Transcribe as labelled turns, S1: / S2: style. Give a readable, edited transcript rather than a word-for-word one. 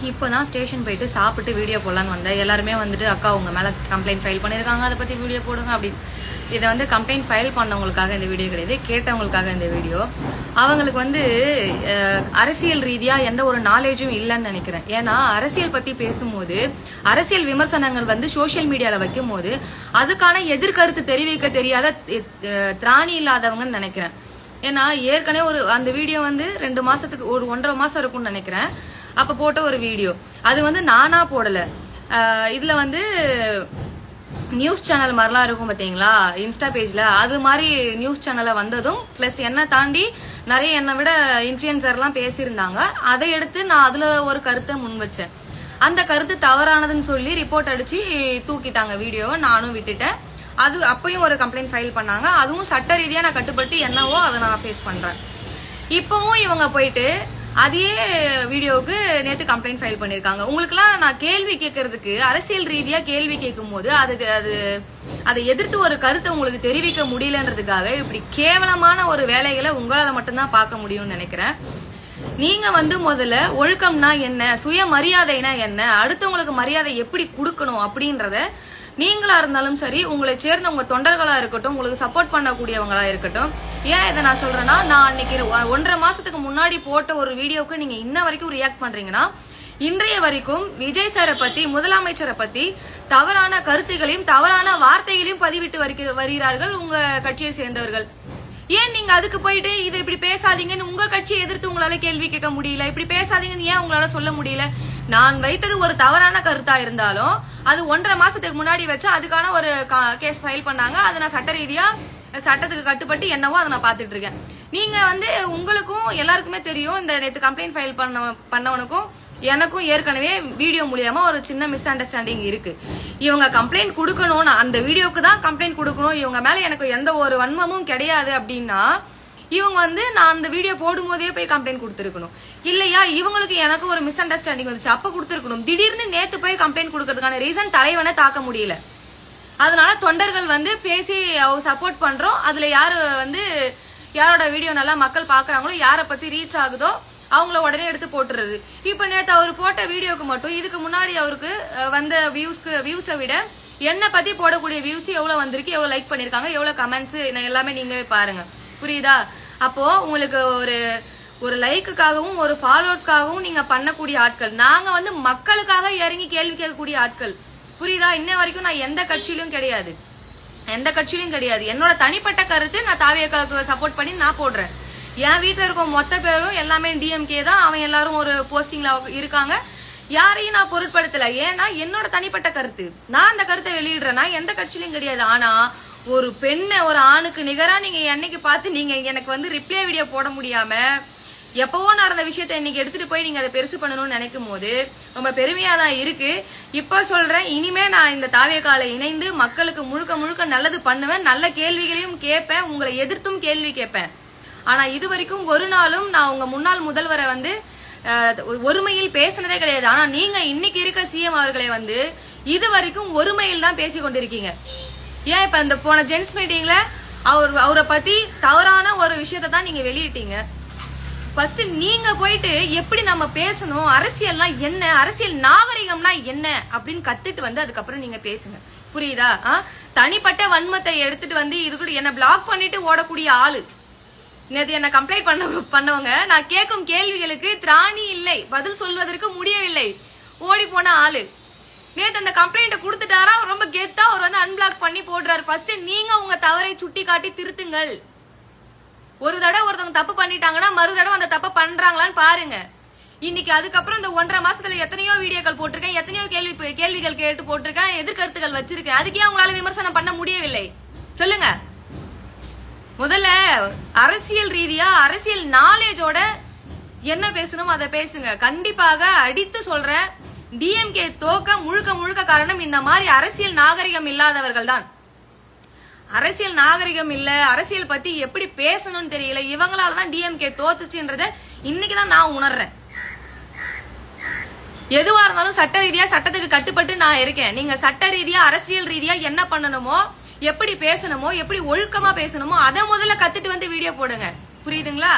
S1: இப்போதான் ஸ்டேஷன் போயிட்டு சாப்பிட்டு வீடியோ போடலான்னு வந்தேன். எல்லாருமே வந்துட்டு அக்கா உங்க மேல கம்ப்ளைண்ட் ஃபைல் பண்ணிருக்காங்க, அதை பத்தி வீடியோ போடுங்க அப்படின்னு. இதை வந்து கம்ப்ளைண்ட் ஃபைல் பண்ணவங்களுக்காக இந்த வீடியோ கிடையாது, கேட்டவங்களுக்காக இந்த வீடியோ. அவங்களுக்கு வந்து அரசியல் ரீதியா எந்த ஒரு நாலேஜும் இல்லைன்னு நினைக்கிறேன். ஏன்னா அரசியல் பத்தி பேசும்போது, அரசியல் விமர்சனங்கள் வந்து சோசியல் மீடியால வைக்கும் போது அதுக்கான எதிர்கருத்து தெரிவிக்க தெரியாத திராணி இல்லாதவங்கன்னு நினைக்கிறேன். ஏன்னா ஏற்கனவே அந்த வீடியோ வந்து 2 மாசத்துக்கு 1.5 மாசம் இருக்கும்னு நினைக்கிறேன். அப்ப போட்ட ஒரு வீடியோ, அது வந்து நானா போடல. இதுல வந்து நியூஸ் சேனல் மாதிரிலாம் இருக்கும் பாத்தீங்களா, இன்ஸ்டா பேஜ்ல, அது மாதிரி நியூஸ் சேனல்ல வந்ததும் பிளஸ் என்ன தாண்டி நிறைய என்னை விட இன்ஃபுளுசர்லாம் பேசியிருந்தாங்க. அதை எடுத்து நான் அதுல ஒரு கருத்தை முன் வச்சேன். அந்த கருத்து தவறானதுன்னு சொல்லி ரிப்போர்ட் அடிச்சு தூக்கிட்டாங்க வீடியோவை. நானும் விட்டுட்டேன். அது அப்பயும் ஒரு கம்ப்ளைண்ட் ஃபைல் பண்ணாங்க. அதுவும் சட்ட ரீதியா நான் கட்டுப்பட்டு என்னவோ அதை நான் ஃபேஸ் பண்றேன். இப்பவும் இவங்க போயிட்டு அதே வீடியோவுக்கு நேத்து கம்ப்ளைண்ட் ஃபைல் பண்ணிருக்காங்க. உங்களுக்குலாம் நான் கேள்வி கேட்கறதுக்கு, அரசியல் ரீதியா கேள்வி கேட்கும் போது அதை எதிர்த்து ஒரு கருத்தை உங்களுக்கு தெரிவிக்க முடியலன்றதுக்காக இப்படி கேவலமான ஒரு வேலைகளை உங்களால மட்டும்தான் பார்க்க முடியும்னு நினைக்கிறேன். நீங்க வந்து முதல்ல ஒழுக்கம்னா என்ன, சுயமரியாதைனா என்ன, அடுத்தவங்களுக்கு மரியாதை எப்படி கொடுக்கணும் அப்படின்றத நீங்களா இருந்தாலும் சரி, உங்களை சேர்ந்த உங்க தொண்டர்களா இருக்கட்டும், உங்களுக்கு சப்போர்ட் பண்ணக்கூடியவங்களா இருக்கட்டும். ஏன் இதை நான் சொல்றேன்னா, நான் அன்னைக்கு 1.5 மாசத்துக்கு முன்னாடி போட்ட ஒரு வீடியோவுக்கு நீங்க இன்ன வரைக்கும் ரியாக்ட் பண்றீங்கன்னா, இன்றைய வரைக்கும் விஜய் சாரை பத்தி, முதலமைச்சரை பத்தி தவறான கருத்துகளையும் தவறான வார்த்தைகளையும் பதிவிட்டு வருகிறார்கள் உங்க கட்சியை சேர்ந்தவர்கள். ஏன் நீங்க அதுக்கு போயிட்டு இதை இப்படி பேசாதீங்கன்னு உங்க கட்சியை எதிர்த்து உங்களால கேள்வி கேட்க முடியல? இப்படி பேசாதீங்கன்னு ஏன் உங்களால சொல்ல முடியல? நான் வைத்தது ஒரு தவறான கருத்தா இருந்தாலும் அது 1.5 மாசத்துக்கு முன்னாடி வச்சு அதுக்கான ஒரு கேஸ் ஃபைல் பண்ணாங்க. அதை நான் சட்ட ரீதியா சட்டத்துக்கு கட்டுப்பட்டு என்னவோ அதை நான் பாத்துட்டு இருக்கேன். நீங்க வந்து உங்களுக்கும் எல்லாருக்குமே தெரியும், இந்த நேற்று கம்ப்ளைண்ட் ஃபைல் பண்ணவனுக்கும் எனக்கும் ஏற்கனவே வீடியோ மூலியமா ஒரு சின்ன மிஸ் அண்டர்ஸ்டாண்டிங் இருக்கு. இவங்க கம்ப்ளைண்ட் கொடுக்கணும், அந்த வீடியோக்கு தான் கம்ப்ளைண்ட் கொடுக்கணும், இவங்க மேல எனக்கு எந்த ஒரு வன்மமும் கிடையாது அப்படின்னா இவங்க வந்து நான் அந்த வீடியோ போடும் போதே போய் கம்ப்ளைண்ட் கொடுத்துருக்கணும். இல்லையா இவங்களுக்கு எனக்கு ஒரு மிஸ் அண்டர்ஸ்டாண்டிங் வந்துச்சு, அப்ப கொடுத்துருக்கணும். திடீர்னு நேத்து போய் கம்ப்ளைண்ட் கொடுக்கறதுக்கான ரீசன் தலைவனை தாக்க முடியல. அதனால தொண்டர்கள் வந்து பேசி அவங்க சப்போர்ட் பண்றோம். அதுல யாரோட வீடியோ நல்லா மக்கள் பாக்குறாங்களோ, யாரை பத்தி ரீச் ஆகுதோ அவங்கள உடனே எடுத்து போட்டுறது. இப்ப நேத்து அவர் போட்ட வீடியோக்கு மட்டும் இதுக்கு முன்னாடி அவருக்கு வந்த வியூஸை விட என்ன பத்தி போடக்கூடிய வியூஸ் எவ்வளவு வந்திருக்கு, எவ்வளவு லைக் பண்ணிருக்காங்க, எவ்வளவு கமெண்ட்ஸ் எல்லாமே நீங்களே பாருங்க. புரியுதா? அப்போ உங்களுக்கு ஒரு லைக்குக்காகவும் ஒரு ஃபாலோவர்ஸ்க்காகவும் நீங்க பண்ணக்கூடிய ஆட்கள், நாங்க வந்து மக்களுக்காக இறங்கி கேள்வி கேட்கக்கூடிய ஆட்கள். புரியுதா? இன்ன வரைக்கும் நான் எந்த கட்சியிலும் கிடையாது. என்னோட தனிப்பட்ட கருத்து நான் தாவேக்காவுக்கு சப்போர்ட் பண்ணி நான் போடுறேன். என் வீட்டுல இருக்க மொத்த பேரும் எல்லாமே டிஎம்கே தான். அவன் எல்லாரும் ஒரு போஸ்டிங்ல இருக்காங்க. யாரையும் நான் பொருட்படுத்தல. ஏன்னா என்னோட தனிப்பட்ட கருத்து, நான் அந்த கருத்தை வெளியிடுறேன். நான் எந்த கட்சியிலும் கிடையாது. ஆனா ஒரு பெண்ணை ஒரு ஆணுக்கு நிகரா நீங்க என்னைக்கு பார்த்து நீங்க எனக்கு வந்து ரிப்ளை வீடியோ போட முடியாம எப்பவோ நடந்த விஷயத்த இன்னைக்கு எடுத்துட்டு போய் நீங்க அதை பெருசு பண்ணணும்னு நினைக்கும் போது ரொம்ப பெருமையா தான் இருக்கு. இப்ப சொல்றேன், இனிமே நான் இந்த தாவேக்கால இணைந்து மக்களுக்கு முழுக்க நல்லது பண்ணுவேன், நல்ல கேள்விகளையும் கேட்பேன், உங்களை எதிர்த்தும் கேள்வி கேட்பேன். ஆனா இது வரைக்கும் ஒரு நாளும் நான் உங்க முன்னாள் முதல்வரை வந்து ஒருமையில் பேசினதே கிடையாது. ஆனா நீங்க இன்னைக்கு இருக்க சிஎம் அவர்களை வந்து இது வரைக்கும் ஒருமையில் தான் பேசி கொண்டிருக்கீங்க. ஏன் இப்ப இந்த போன ஜென்ஸ் மீட்டிங்ல அவரை பத்தி தவறான ஒரு விஷயத்தை தான் நீங்க வெளியிட்டீங்க. ஃபர்ஸ்ட் நீங்க போயிட்டு எப்படி நம்ம பேசணும், அரசியல்னா என்ன, அரசியல் நாகரிகம்னா என்ன அப்படின்னு கத்துட்டு வந்து அதுக்கப்புறம் நீங்க பேசுங்க. புரியுதா? தனிப்பட்ட வன்மத்தை எடுத்துட்டு வந்து இது கூட என்ன பிளாக் பண்ணிட்டு ஓடக்கூடிய ஆளு. நேற்று என்ன கம்ப்ளைண்ட் பண்ணவங்க நான் கேட்கும் கேள்விகளுக்கு திராணி இல்லை, பதில் சொல்வதற்கு முடியவில்லை, ஓடி போன ஆளு. நேத்து அந்த கம்ப்ளைண்ட கொடுத்துட்டாரா, ரொம்ப கெத்தா அவர் வந்து அன்பிளாக் பண்ணி போடுறாரு. ஃபர்ஸ்ட் நீங்க உங்க தவறை சுட்டி காட்டி திருத்துங்கள். ஒரு தடவை ஒருத்தவங்க தப்பு பண்ணிட்டாங்கன்னா மறு தடவை அந்த தப்பை பண்றாங்களான்னு பாருங்க. இன்னைக்கு அதுக்கப்புறம் இந்த 1.5 மாசத்துல எத்தனையோ வீடியோக்கள் போட்டிருக்கேன், எத்தனையோ கேள்விகள் கேட்டு போட்டிருக்கேன், எதிர்கருத்துகள் வச்சிருக்கேன். அதுக்கே உங்களால விமர்சனம் பண்ண முடியவில்லை? சொல்லுங்க. முதல்ல அரசியல் ரீதியா அரசியல் நாலேஜோட என்ன பேசணும் அதை பேசுங்க. கண்டிப்பாக அடித்து சொல்றேன், டிஎம்கே தோக்க முழுக்க காரணம் இந்த மாதிரி அரசியல் நாகரிகம் இல்லாதவர்கள் தான். அரசியல் நாகரிகம் இல்ல, அரசியல் பத்தி எப்படி பேசணும்னு தெரியல, இவங்களாலதான் டிஎம்கே தோத்துச்சுன்றத இன்னைக்குதான் நான் உணர்றேன். எதுவா இருந்தாலும் சட்ட ரீதியா சட்டத்துக்கு கட்டுப்பட்டு நான் இருக்கேன். நீங்க சட்ட ரீதியா அரசியல் ரீதியா என்ன பண்ணணுமோ, எப்படி பேசணுமோ, எப்படி ஒழுக்கமா பேசணுமோ அதை முதல்ல கத்துட்டு வந்து வீடியோ போடுங்க. புரியுதுங்களா?